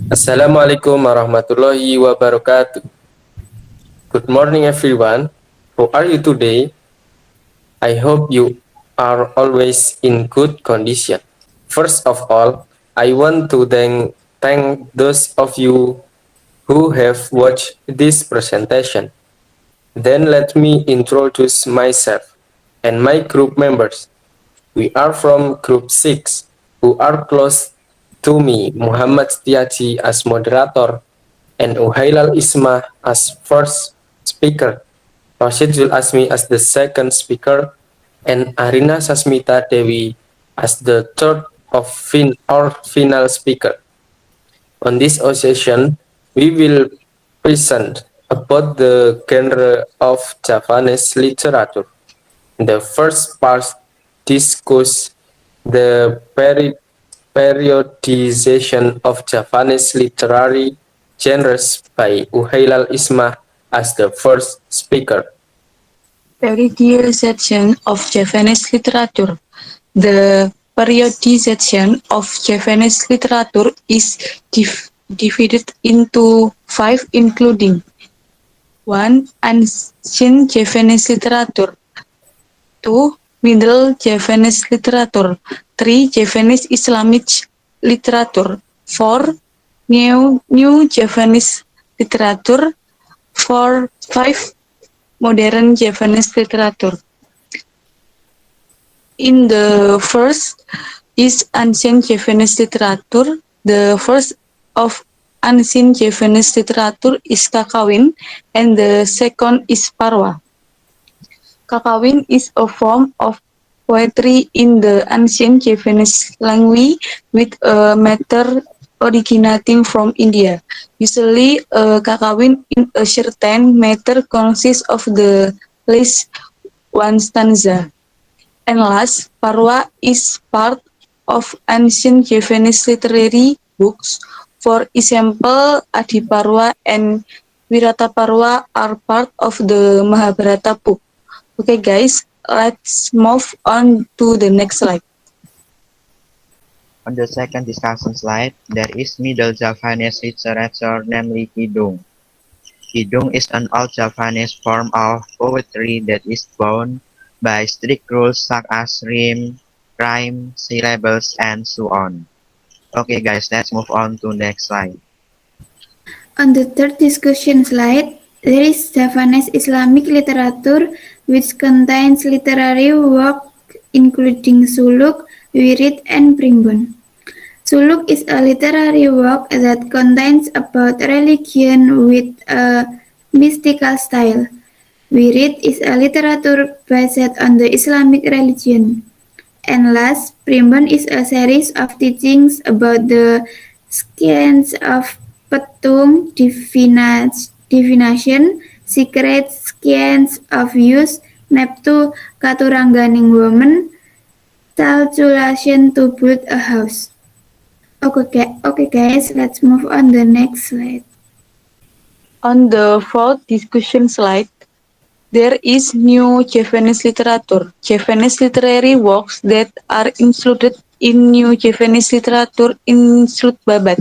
Assalamualaikum warahmatullahi wabarakatuh. Good morning, everyone. How are you today? I hope you are always in good condition. First of all, I want to thank those of you who have watched this presentation. Then let me introduce myself and my group members. We are from Group 6, who are close to me, Muhamad Setiyaji as moderator, and Uhailal Ishmah as first speaker, Rosyid Zul Azmi as the second speaker, and Arina Sasmita Dewi as the third of our final speaker. On this occasion, we will present about the genre of Javanese literature. The first part discusses the periodization of Javanese literary genres by Uhailal Ishmah as the first speaker. Periodization of Javanese literature. The periodization of Javanese literature is divided into 5, including 1. Ancient Javanese literature, 2. Middle Javanese literature, 3. Javanese Islamic literature, 4. New Javanese literature, 5. Modern Javanese literature. In the first is ancient Javanese literature. The first of ancient Javanese literature is Kakawin, and the second is Parwa. Kakawin is a form of poetry in the ancient Javanese language with a matter originating from India. Usually, a kakawin in a certain matter consists of the least one stanza. And last, Parwa is part of ancient Javanese literary books. For example, Adiparwa and Wirataparwa are part of the Mahabharata book. Okay, guys, let's move on to the next slide. On the second discussion slide, there is Middle Javanese literature, namely Kidung. Kidung is an old Javanese form of poetry that is bound by strict rules such as rhyme, syllables, and so on. Okay guys, let's move on to next slide. On the third discussion slide, there is Javanese Islamic literature, which contains literary work including suluk, wirid, and primbon. Suluk is a literary work that contains about religion with a mystical style. Wirid is a literature based on the Islamic religion. And last, primbon is a series of teachings about the science of petung, divination, secret science of use, neptu katurangganing woman, calculation to build a house. Okay guys, let's move on the next slide. On the fourth discussion slide, there is new Javanese literature. Javanese literary works that are included in new Javanese literature include Babat,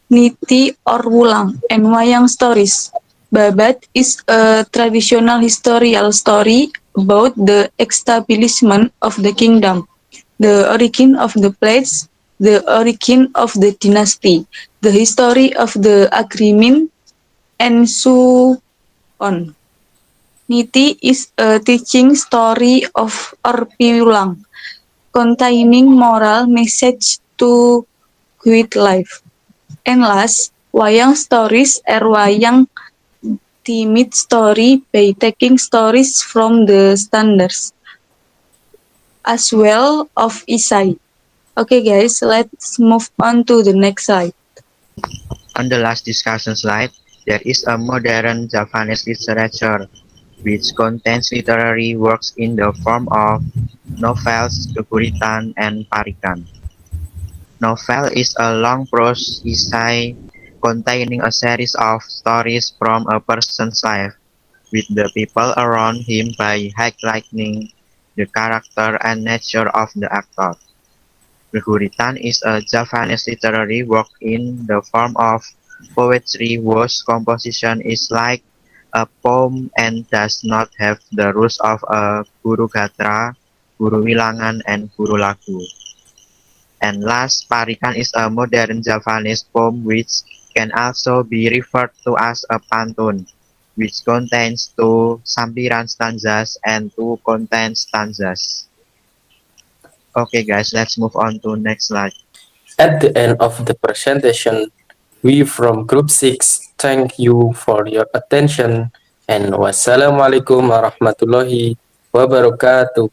Niti or Wulang, and Wayang stories. Babat is a traditional historical story about the establishment of the kingdom, the origin of the place, the origin of the dynasty, the history of the agreement, and so on. Niti is a teaching story of Orpiulang, containing moral message to guide life. And last, Wayang stories are wayang timid story by taking stories from the standards, as well of Isai. Okay guys, let's move on to the next slide. On the last discussion slide, there is a modern Javanese literature, which contains literary works in the form of novels, guguritan, and parikan. Novel is a long prose essay containing a series of stories from a person's life, with the people around him by highlighting the character and nature of the actor. Geguritan is a Javanese literary work in the form of poetry whose composition is like a poem and does not have the rules of a guru gatra, guru wilangan, and guru lagu. And last, Parikan is a modern Javanese poem which can also be referred to as a pantun, which contains two sampiran stanzas and two content stanzas. Okay guys, let's move on to next slide. At the end of the presentation, we from Group 6 thank you for your attention and wassalamualaikum warahmatullahi wabarakatuh.